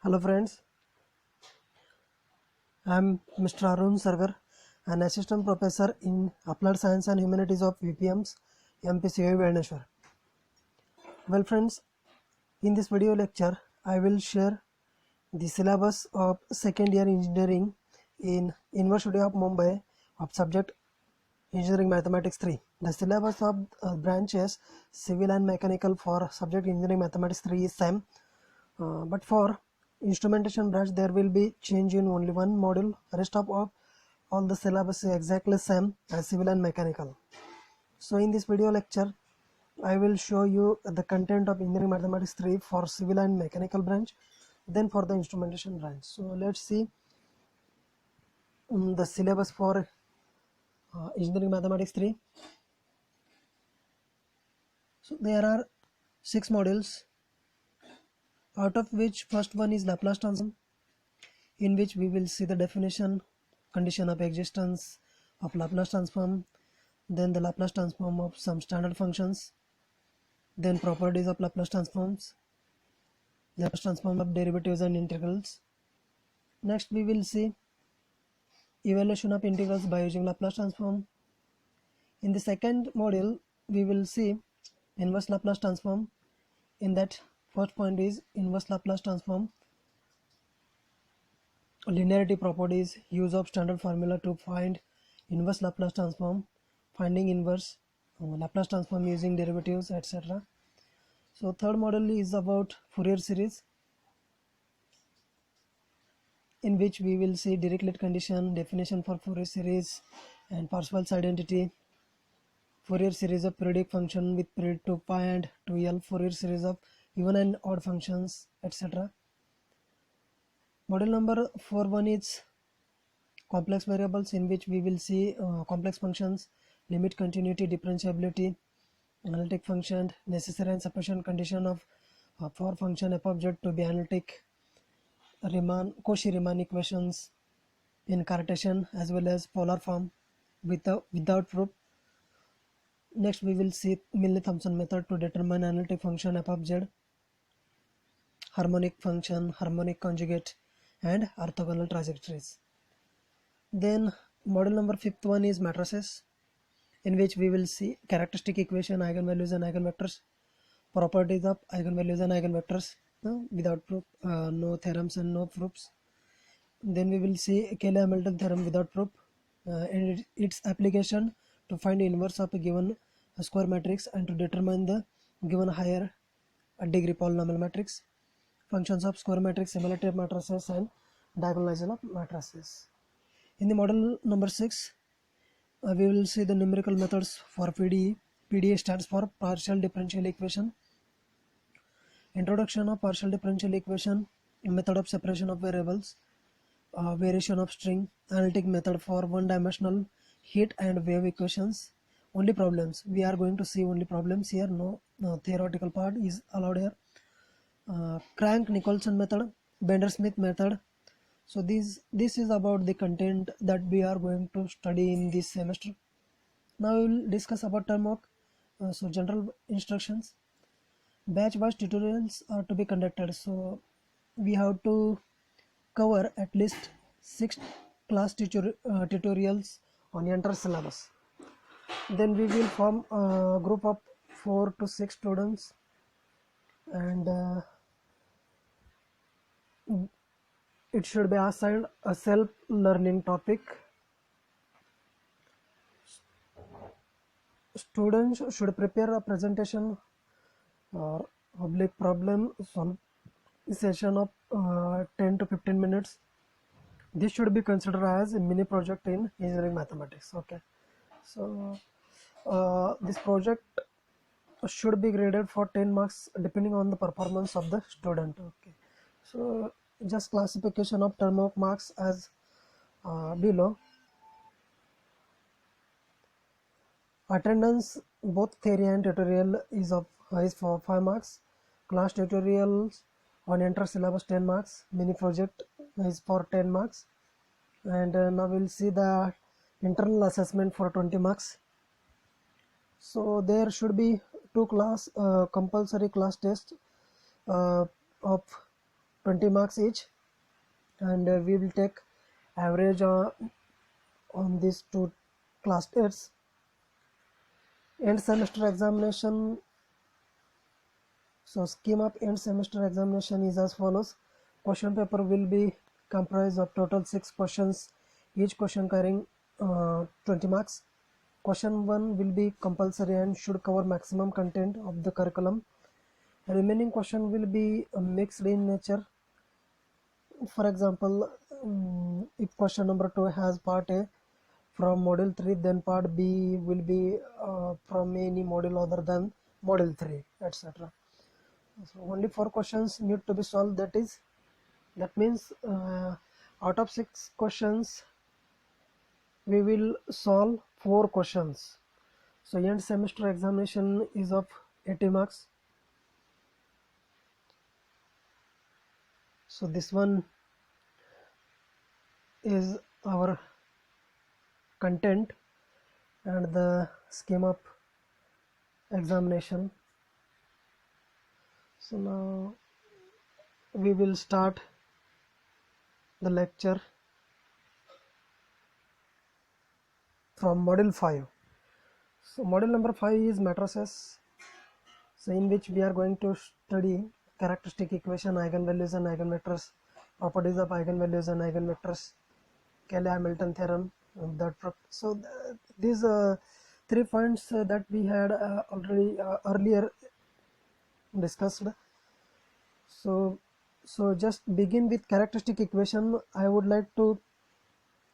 Hello friends, I am Mr. Arun Sargar, an assistant professor in Applied Science and Humanities of VPMs, MPCI Varanasi. Well friends, in this video lecture, I will share the syllabus of second year engineering in University of Mumbai of subject Engineering Mathematics 3. The syllabus of branches Civil and Mechanical for subject Engineering Mathematics 3 is same. But for instrumentation branch there will be change in only one module. Rest of all the syllabus is exactly same as civil and mechanical. So in this video lecture I will show you the content of engineering mathematics 3 for civil and mechanical branch, then for the instrumentation branch. So let's see the syllabus for engineering mathematics 3. So there are 6 modules, out of which first one is Laplace transform, in which we will see the definition, condition of existence of Laplace transform, then the Laplace transform of some standard functions, then properties of Laplace transforms, Laplace transform of derivatives and integrals. Next we will see evaluation of integrals by using Laplace transform. In the second module we will see inverse Laplace transform. In that first point is inverse Laplace transform, linearity properties, use of standard formula to find inverse Laplace transform, finding inverse Laplace transform using derivatives, etc. So third model is about Fourier series, in which we will see Dirichlet condition, definition for Fourier series and Parseval's identity, Fourier series of periodic function with period 2 pi and 2l, Fourier series of even and odd functions, etc. Model number 4.1 is complex variables, in which we will see complex functions, limit, continuity, differentiability, analytic function, necessary and sufficient condition of for function f of z to be analytic, Cauchy-Riemann equations in Cartesian as well as polar form without proof. Next we will see Milne-Thomson method to determine analytic function f of z, harmonic function, harmonic conjugate and orthogonal trajectories. Then model number 5th is matrices, in which we will see characteristic equation, eigenvalues and eigenvectors, properties of eigenvalues and eigenvectors without proof, no theorems and no proofs. Then we will see Cayley-Hamilton theorem without proof and its application to find inverse of a given square matrix and to determine the given higher degree polynomial matrix, functions of square matrix, similarity of matrices and diagonalization of matrices. In the model number 6, we will see the numerical methods for PDE. PDE stands for partial differential equation, introduction of partial differential equation, method of separation of variables, variation of string, analytic method for one-dimensional heat and wave equations. Only problems, we are going to see only problems here, no theoretical part is allowed here. Crank-Nicolson method, Bender-Smith method. So this is about the content that we are going to study in this semester. Now we will discuss about term work. So general instructions, batch wise tutorials are to be conducted, so we have to cover at least 6 class tutorials on entire syllabus. Then we will form a group of 4 to 6 students, and it should be assigned a self-learning topic. Students should prepare a presentation or public problem session of 10 to 15 minutes. This should be considered as a mini project in engineering mathematics. Okay, so this project should be graded for 10 marks depending on the performance of the student. Okay, so just classification of term of marks as below. Attendance both theory and tutorial is for 5 marks. Class tutorials on entire syllabus 10 marks. Mini project is for 10 marks. And now we'll see the internal assessment for 20 marks. So there should be 2 compulsory class tests of 20 marks each, and we will take average on these two class tests. End semester examination. So scheme of end semester examination is as follows. Question paper will be comprised of total 6 questions, each question carrying 20 marks. Question 1 will be compulsory and should cover maximum content of the curriculum. Remaining question will be mixed in nature. For example, if question number 2 has part A from module 3, then part B will be from any module other than module 3, etc. So only 4 questions need to be solved. That means out of 6 questions we will solve 4 questions. So end semester examination is of 80 marks. So this one is our content and the scheme of examination. So now we will start the lecture from module 5. So module number 5 is matrices, so in which we are going to study characteristic equation, eigenvalues and eigenvectors, properties of eigenvalues and eigenvectors, Cayley-Hamilton theorem. So these 3 points that we had already earlier discussed. So just begin with characteristic equation. I would like to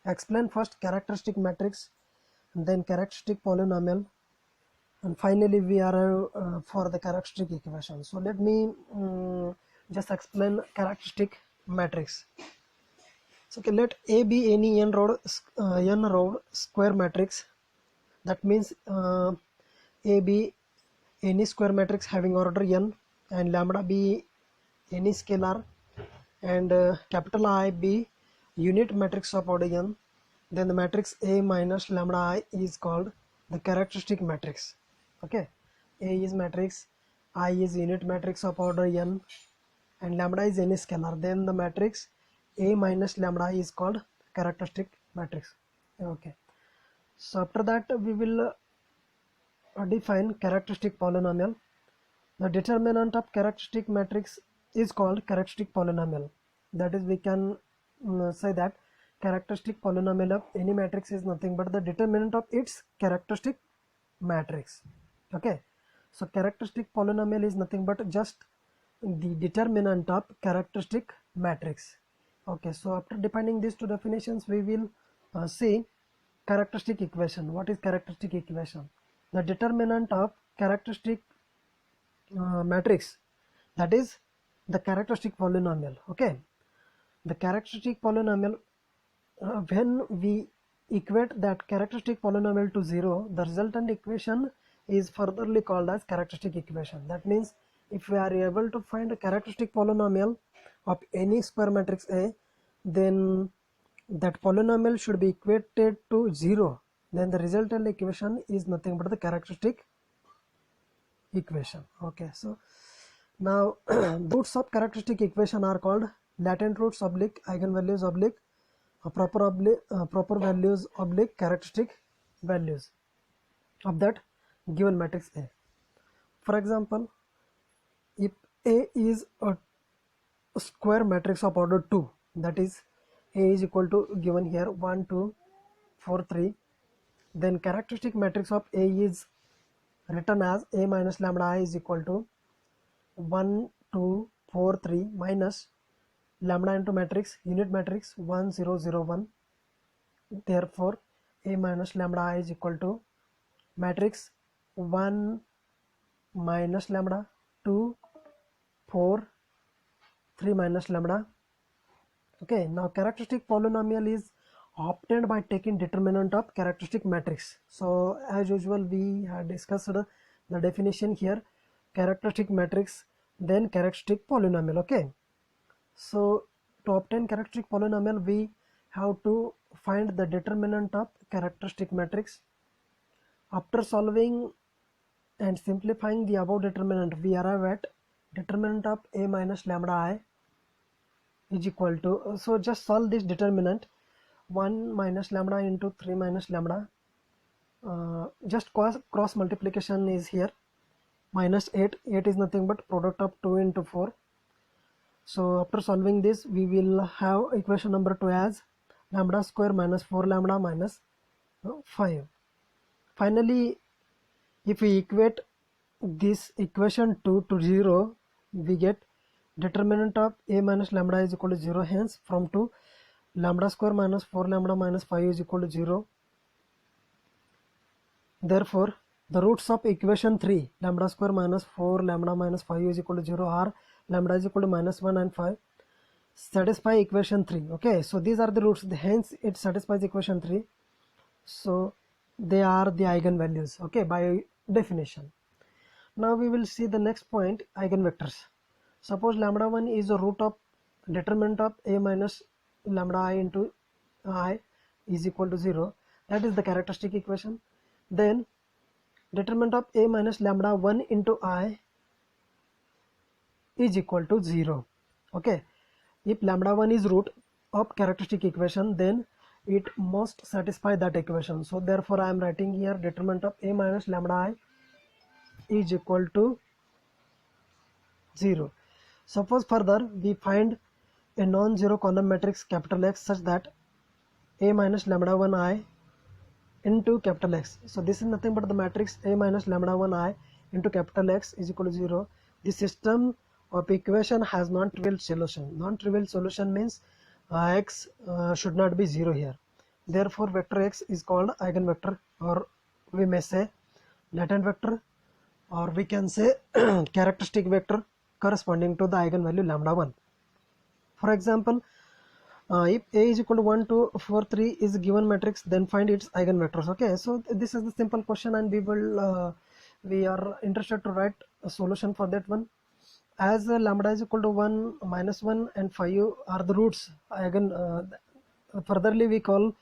explain first characteristic matrix, and then characteristic polynomial, and finally we arrive for the characteristic equation. So let me just explain characteristic matrix. So okay, let A be any n-rowed square matrix. That means A be any square matrix having order n, and lambda be any scalar, and capital I be unit matrix of order n. Then the matrix A minus lambda I is called the characteristic matrix. Okay, A is matrix, I is unit matrix of order n, and lambda is any scalar. Then the matrix A minus lambda I is called characteristic matrix. Okay, so after that we will define characteristic polynomial. The determinant of characteristic matrix is called characteristic polynomial. That is, we can say that characteristic polynomial of any matrix is nothing but the determinant of its characteristic matrix. Okay, so characteristic polynomial is nothing but just the determinant of characteristic matrix. Okay, so after defining these two definitions, we will see characteristic equation. What is characteristic equation? The determinant of characteristic matrix, that is the characteristic polynomial. Okay, the characteristic polynomial, when we equate that characteristic polynomial to 0, the resultant equation is furtherly called as characteristic equation. That means if we are able to find a characteristic polynomial of any square matrix A, then that polynomial should be equated to 0. Then the resultant equation is nothing but the characteristic equation. Okay, so now roots of characteristic equation are called latent roots oblique eigenvalues oblique proper values oblique characteristic values of that given matrix A. For example, if A is a square matrix of order 2, that is A is equal to, given here, 1 2 4 3, then characteristic matrix of A is written as A minus lambda I is equal to 1 2 4 3 minus lambda into matrix unit matrix 1 0 0 1. Therefore A minus lambda I is equal to matrix 1 minus lambda 2 4 3 minus lambda. Okay, now characteristic polynomial is obtained by taking determinant of characteristic matrix. So as usual, we had discussed the definition here: characteristic matrix, then characteristic polynomial. Okay, so to obtain characteristic polynomial, we have to find the determinant of characteristic matrix. After solving and simplifying the above determinant, we arrive at determinant of A minus lambda I. is equal to, so just solve this determinant, 1 minus lambda into 3 minus lambda, just cross multiplication is here, minus 8 is nothing but product of 2 into 4. So after solving this, we will have equation number 2 as lambda square minus 4 lambda minus 5. Finally, if we equate this equation 2 to 0, we get determinant of a minus lambda is equal to 0. Hence, from 2, lambda square minus 4 lambda minus 5 is equal to 0. Therefore, the roots of equation 3, lambda square minus 4 lambda minus 5 is equal to 0, are lambda is equal to minus 1 and 5, satisfy equation 3. Okay, so these are the roots, hence it satisfies equation 3. So they are the eigenvalues, okay, by definition. Now we will see the next point, eigenvectors. Suppose lambda 1 is a root of determinant of a minus lambda I into I is equal to 0. That is the characteristic equation. Then determinant of a minus lambda 1 into I is equal to 0. Okay, if lambda 1 is root of characteristic equation, then it must satisfy that equation. So therefore I am writing here determinant of a minus lambda I is equal to 0. Suppose further we find a non-zero column matrix capital X such that a minus lambda 1 I into capital X. So this is nothing but the matrix a minus lambda 1 I into capital X is equal to 0. The system of equation has non-trivial solution. Non-trivial solution means X should not be 0 here. Therefore vector X is called eigenvector, or we may say latent vector, or we can say characteristic vector corresponding to the eigenvalue lambda 1. For example, if a is equal to 1, 2, 4, 3 is a given matrix, then find its eigenvectors. Okay, so this is the simple question, and we are interested to write a solution for that one. As lambda is equal to 1, minus 1 and 5 are the roots, furtherly we call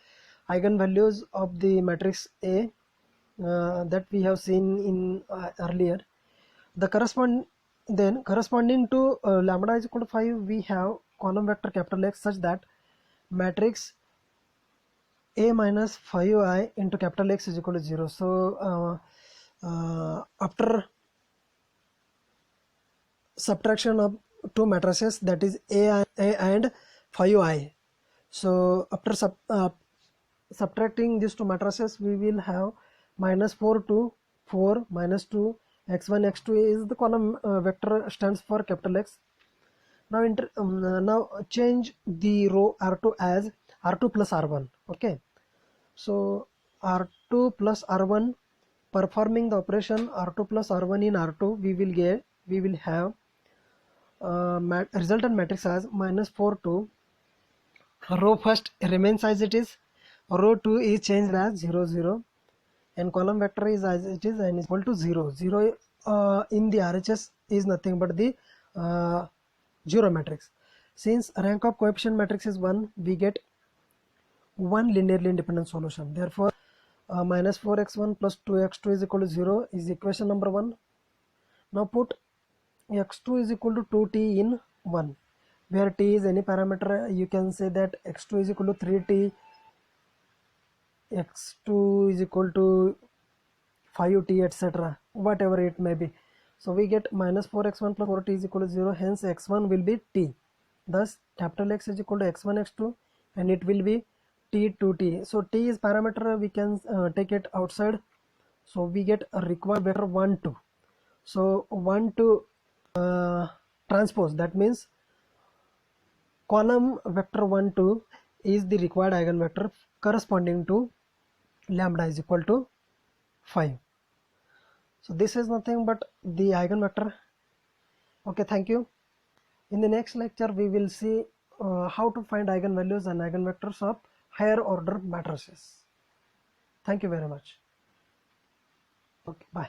eigenvalues of the matrix A, that we have seen in earlier. The corresponding to lambda is equal to 5, we have column vector capital X such that matrix A minus 5I into capital X is equal to 0. So after subtraction of two matrices, that is A and 5I, so after subtracting these two matrices, we will have minus 4 to 4 minus 2 x1 x2 is the column vector stands for capital X. Now now change the row R2 as R2 plus R1. Okay, so R2 plus R1, performing the operation R2 plus R1 in R2, we will have resultant matrix as minus 4 to row first remains as it is, row 2 is changed as 0 0, and column vector is as it is and is equal to 0 0. In the RHS is nothing but the 0 matrix. Since rank of coefficient matrix is 1, we get one linearly independent solution. Therefore minus 4x1 plus 2x2 is equal to 0 is equation number 1. Now put x2 is equal to 2t in 1, where t is any parameter. You can say that x2 is equal to 3t, x2 is equal to 5t, etc., whatever it may be. So we get minus 4x1 plus 4t is equal to 0, hence x1 will be t. Thus capital X is equal to x1 x2 and it will be t 2t. So t is parameter, we can take it outside, so we get a required vector 1 2. So 1 2 transpose, that means column vector 1 2 is the required eigenvector corresponding to lambda is equal to 5. So this is nothing but the eigenvector. Okay, thank you. In the next lecture we will see how to find eigenvalues and eigenvectors of higher order matrices. Thank you very much. Okay, bye.